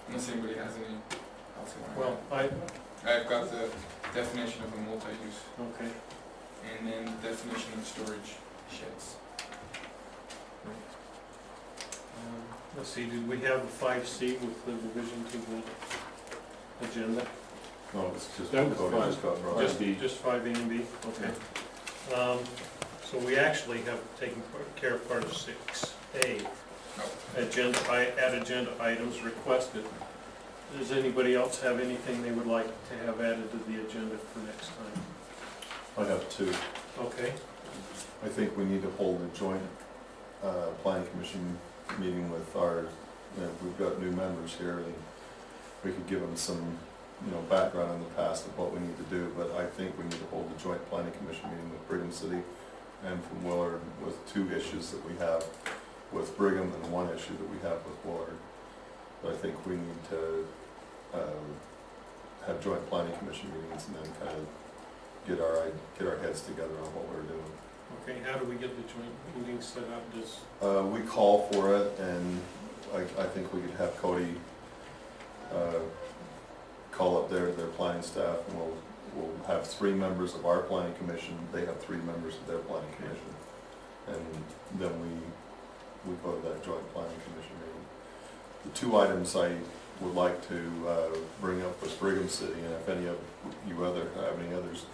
Unless anybody has any else they Well, want to add. I've got the definition of a multi-use, okay. and then the definition of storage sheds. Let's see, did we have a 5C with the revision to the agenda? No, it's just. That was Cody fine. just got brought Just, up. B. just 5A and B, okay. So we actually have taken care of part of 6A. Agenda, add agenda items requested. Does anybody else have anything they would like to have added to the agenda for next time? I have two. Okay, I think we need to hold a joint planning commission meeting with our, we've got new members here, and we could give them some, background on the past of what we need to do, but I think we need to hold a joint planning commission meeting with Brigham City and from Willard with two issues that we have with Brigham and one issue that we have with Willard. But I think we need to have joint planning commission meetings and then kind of get our heads together on what we're doing. okay, how do we get the joint meeting set up? Does, We call for it, and I think we could have Cody call up their planning staff, and we'll have 3 members of our planning commission, they have 3 members of their planning commission, and then we go to that joint planning commission meeting. The 2 items I would like to bring up was Brigham City, and if any of you have any others.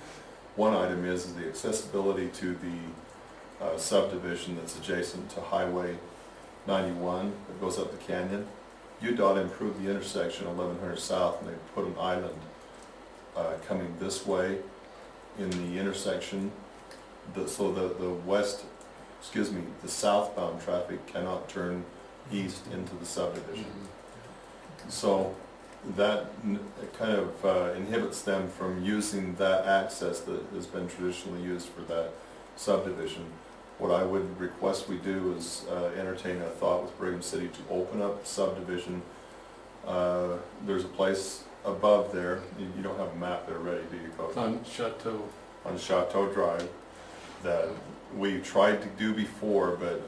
One item is the accessibility to the subdivision that's adjacent to Highway 91 that goes up the canyon. UDOT improved the intersection 1100 South, and they put an island coming this way in the intersection, so the southbound traffic cannot turn east into the subdivision. So that kind of inhibits them from using that access that has been traditionally used for that subdivision. What I would request we do is entertain a thought with Brigham City to open up the subdivision. There's a place above there, you don't have a map there ready, do you, Cody? On Chateau. On Chateau Drive, that we tried to do before, but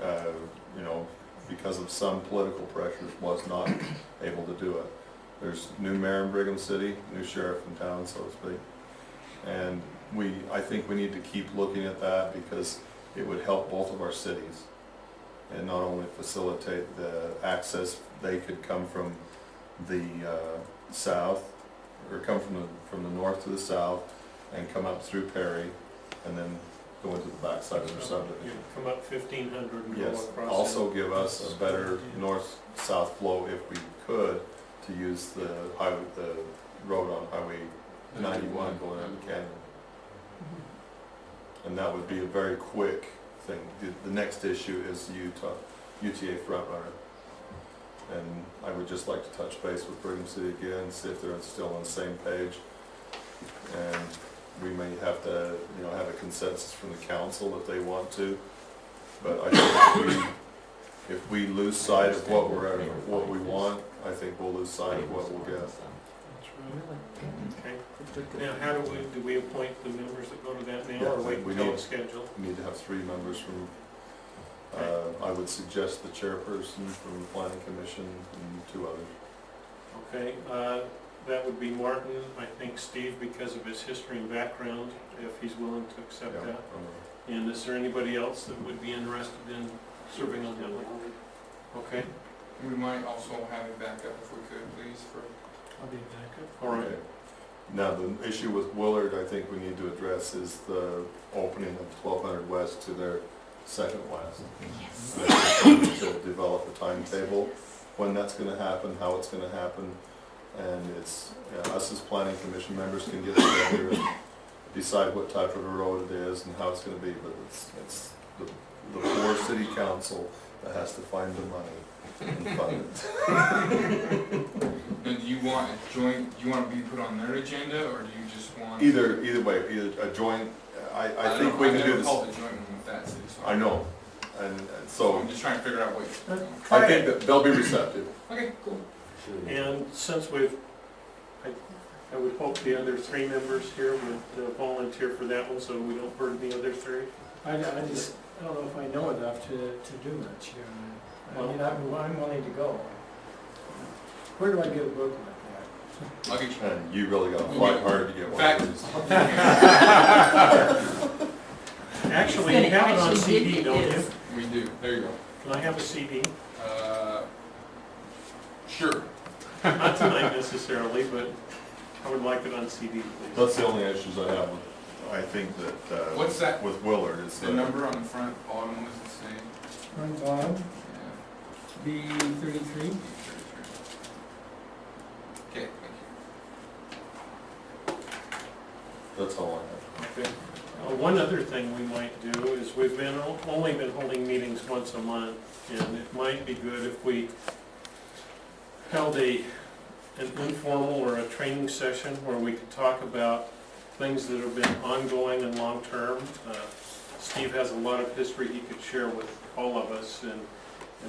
because of some political pressures, was not able to do it. There's new mayor in Brigham City, new sheriff in town, so to speak, and I think we need to keep looking at that because it would help both of our cities, and not only facilitate the access. They could come from the south, or come from the north to the south, and come up through Perry, and then go into the backside of their you subdivision. come up 1500 and go Yes, across? also give us a better north-south flow if we could, to use the road on Highway 91 going out the canyon. And that would be a very quick thing. The next issue is UTA front runner. And I would just like to touch base with Brigham City again, see if they're still on the same page. And we may have to, have a consensus from the council if they want to. But I think if we lose sight of what we want, I think we'll lose sight of what we'll get. Okay. Now, how do we appoint the members that go to that now, Yeah, or wait we until need- it's scheduled? We need to have 3 members from, I would suggest the chairperson from the planning commission and 2 others. Okay, that would be Martin, I think Steve, because of his history and background, if he's willing to accept Yeah, that. And is there anybody else that would be interested in serving on that one? Okay, We might also have a backup if we could, please, for I'll be backup. All right. Okay. Now, the issue with Willard, I think we need to address is the opening of 1200 West to their second west. Yes. To develop a timetable, when that's going to happen, how it's going to happen, and it's us as planning commission members can get together and decide what type of a road it is and how it's going to be. But it's the poor city council that has to find the money and fund it. And do you want to be put on their agenda, or do you just want? Either way, a joint. I think we can do this. I called a joint one with that city. So I know, and so I'm just trying to figure out what. I think that they'll be receptive. Okay, cool. And since I would hope the other 3 members here would volunteer for that one, so we don't burden the other 3. I don't know if I know enough to do much here. I Well- mean, I'm willing to go. Where do I get a book like I'll get you. And you really gotta fight hard to get one Fact- of these. Actually, you have it on CD, don't you? We do, there you go. Can I have a CD? Sure. Not tonight necessarily, but I would like it on CD, please. That's the only issues I have with, I think that, What's that? with Willard, is The number on the front bottom, what does it say? that? On bottom, Yeah. B 33. Okay, thank That's all I have. Okay. One other thing we might do is we've only been holding meetings once a month, and it might be good if we held an informal or a training session where we could talk about things that have been ongoing and long-term. Steve has a lot of history he could share with all of us and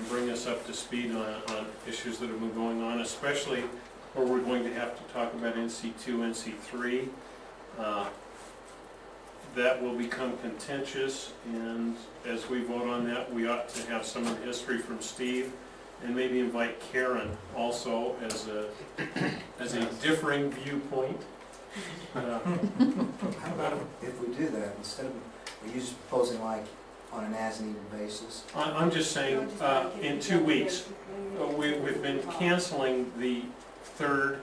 bring us up to speed on issues that have been going on, especially where we're going to have to talk about NC2, NC3. That will become contentious, and as we vote on that, we ought to have some of the history from Steve, and maybe invite Karen also as a differing viewpoint. How about if we do that, instead of, are you just proposing like on an as-needed basis? I'm just saying, in 2 weeks, we've been canceling the third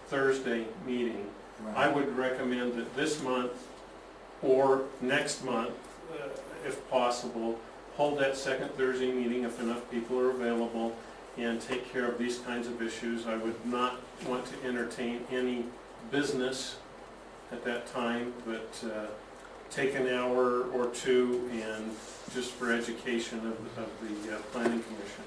Thursday meeting. I would recommend that this month or next month, if possible, hold that second Thursday meeting if enough people are available and take care of these kinds of issues. I would not want to entertain any business at that time, but take an hour or two and just for education of the planning commission.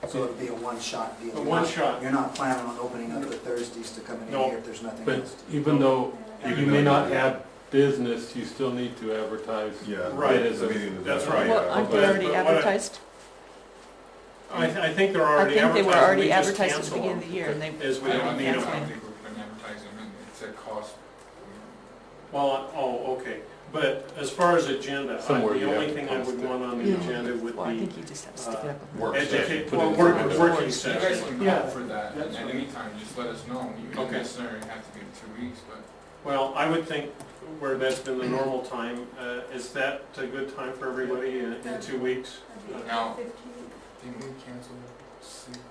So it'd be a one-shot deal? A one-shot. You're not planning on opening up the Thursdays to come in No. here if there's nothing But else? even though Even you though may you not do. have business, you still need to advertise. Yeah. Right. It is the a- meeting that's that- right. yeah. Well, aren't they But- already but what I- advertised? I think they're I already think they advertised. were already We just advertised at the cancel beginning of them the year, and they, as we you. I don't don't need think, I them. don't think we're gonna advertise them, and it's at cost. Well, oh, okay, but as far as agenda, Somewhere the you only have thing to I post would it. want on the Yeah. agenda would well, I be think you just have to stick it up. Work session. educate, Put it well, in work, the window. working You guys session. can Yeah, call for that, and that's at right. any time, just let us know. You don't Okay. necessarily have to be 2 weeks, but. Well, I would think where that's been the normal time, is that a good time for everybody in 2 weeks? Now, didn't we cancel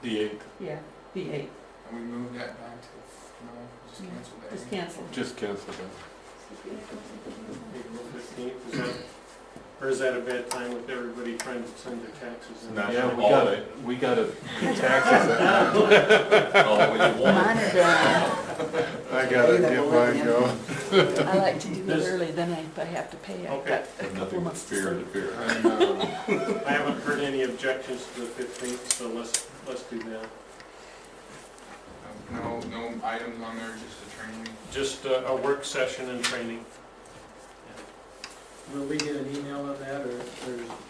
The 8th, Yeah, the 8th, and we moved that back to, no, just Yeah. cancel that? just cancel. just cancel that. April 15th, is that, or is that a bad time with everybody trying to send their taxes in? No. Yeah, All we gotta pay taxes that night. Oh, what you want. Mine are done. I gotta get mine going. I like to do it This- early, then if I have to pay, I've Okay. got a Nothing couple but months to fear save. to fear. And, I haven't heard any objections to the 15th, so let's do that. no items on there, just a training. Just a work session and training. Will we get an email on that, or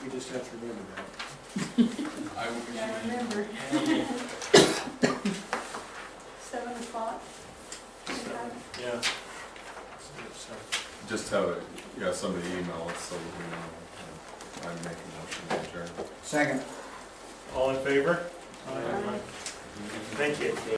we just have to remember that? I will be. I remember. 7 o'clock. Yeah. Just have it, yeah, somebody email us so we know. I'm making a motion to adjourn. Second. All in favor? Aye. Thank you.